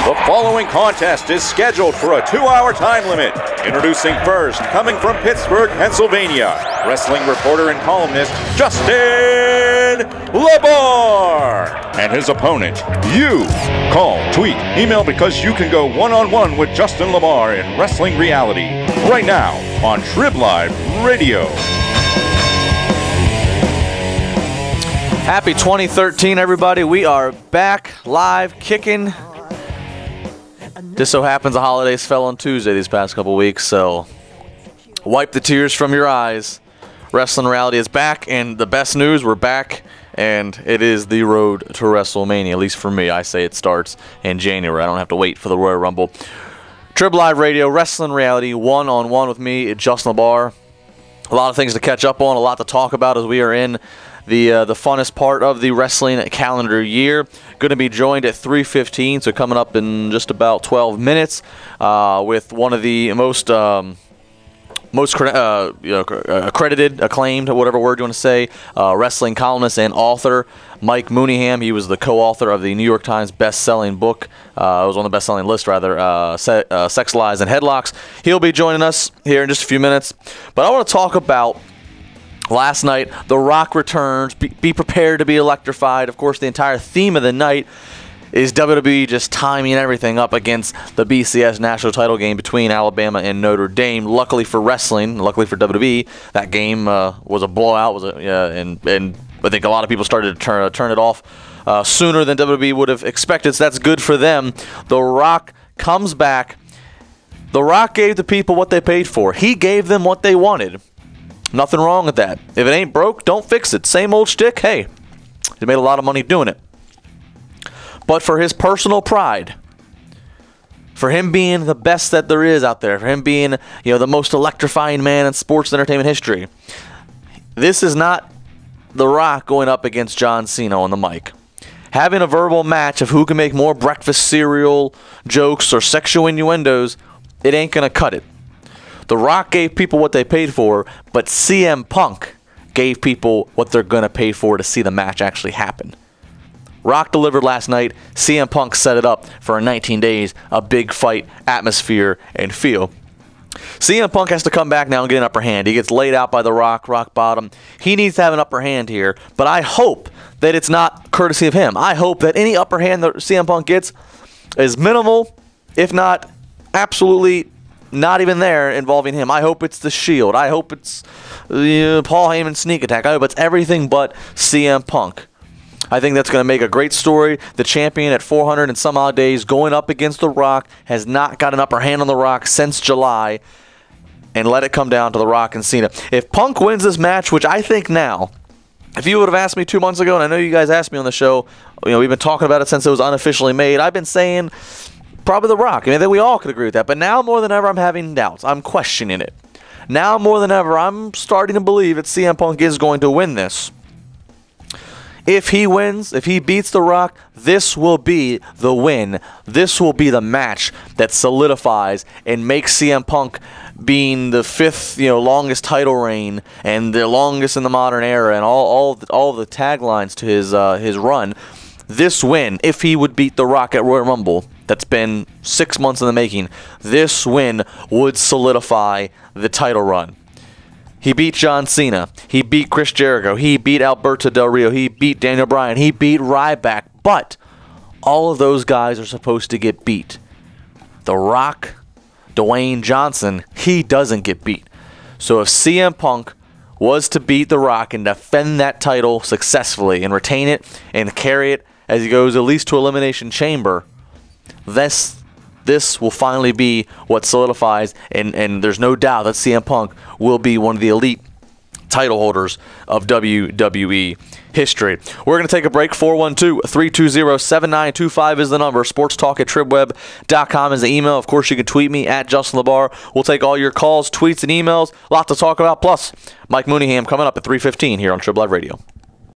The following contest is scheduled for a 2-hour time limit. Introducing first, coming from Pittsburgh, Pennsylvania, wrestling reporter and columnist Justin LaBar. And his opponent, you. Call, tweet, email because you can go one-on-one with Justin LaBar in Wrestling Reality right now on Trib Live Radio. Happy 2013, everybody. We are back live kicking. Just so happens the holidays fell on Tuesday these past couple weeks, so wipe the tears from your eyes. Wrestling Reality is back, and the best news, we're back, and it is the road to WrestleMania. At least for me, I say it starts in January. I don't have to wait for the Royal Rumble. Trib Live Radio, Wrestling Reality, one-on-one with me, Justin LaBar. A lot of things to catch up on, a lot to talk about as we are in the funnest part of the wrestling calendar year. Going to be joined at 3:15, so coming up in just about 12 minutes with one of the most accredited, acclaimed, whatever word you want to say, wrestling columnist and author, Mike Mooneyham. He was the co-author of the New York Times best-selling book. It was on the best-selling list, rather, Sex, Lies, and Headlocks. He'll be joining us here in just a few minutes. But I want to talk about last night. The Rock returns. Be prepared to be electrified. Of course, the entire theme of the night is WWE just timing everything up against the BCS national title game between Alabama and Notre Dame. Luckily for wrestling, luckily for WWE, that game was a blowout. And I think a lot of people started to turn it off sooner than WWE would have expected, so that's good for them. The Rock comes back. The Rock gave the people what they paid for. He gave them what they wanted. Nothing wrong with that. If it ain't broke, don't fix it. Same old shtick. Hey, he made a lot of money doing it. But for his personal pride, for him being the best that there is out there, for him being, the most electrifying man in sports and entertainment history, this is not The Rock going up against John Cena on the mic. Having a verbal match of who can make more breakfast cereal jokes or sexual innuendos, it ain't gonna cut it. The Rock gave people what they paid for, but CM Punk gave people what they're going to pay for to see the match actually happen. Rock delivered last night. CM Punk set it up for a 19 days, a big fight, atmosphere, and feel. CM Punk has to come back now and get an upper hand. He gets laid out by the Rock bottom. He needs to have an upper hand here, but I hope that it's not courtesy of him. I hope that any upper hand that CM Punk gets is minimal, if not absolutely not even there involving him. I hope it's the Shield. I hope it's Paul Heyman's sneak attack. I hope it's everything but CM Punk. I think that's going to make a great story. The champion at 400 and some odd days going up against The Rock has not got an upper hand on The Rock since July, and let it come down to The Rock and Cena. If Punk wins this match, which I think now, if you would have asked me 2 months ago, and I know you guys asked me on the show, we've been talking about it since it was unofficially made, I've been saying probably The Rock. I think we all could agree with that. But now more than ever, I'm having doubts. I'm questioning it. Now more than ever, I'm starting to believe that CM Punk is going to win this. If he wins, if he beats The Rock, this will be the win. This will be the match that solidifies and makes CM Punk being the 5th, longest title reign and the longest in the modern era and all the taglines to his run. This win, if he would beat The Rock at Royal Rumble, that's been 6 months in the making, this win would solidify the title run. He beat John Cena. He beat Chris Jericho. He beat Alberto Del Rio. He beat Daniel Bryan. He beat Ryback. But all of those guys are supposed to get beat. The Rock, Dwayne Johnson, he doesn't get beat. So if CM Punk was to beat The Rock and defend that title successfully and retain it and carry it as he goes at least to Elimination Chamber, this will finally be what solidifies, and there's no doubt that CM Punk will be one of the elite title holders of WWE history. We're going to take a break. 412-320-7925 is the number. sportstalk@tribweb.com is the email. Of course, you can tweet me at Justin LaBar. We'll take all your calls, tweets, and emails. A lot to talk about. Plus, Mike Mooneyham coming up at 3:15 here on Trib Live Radio.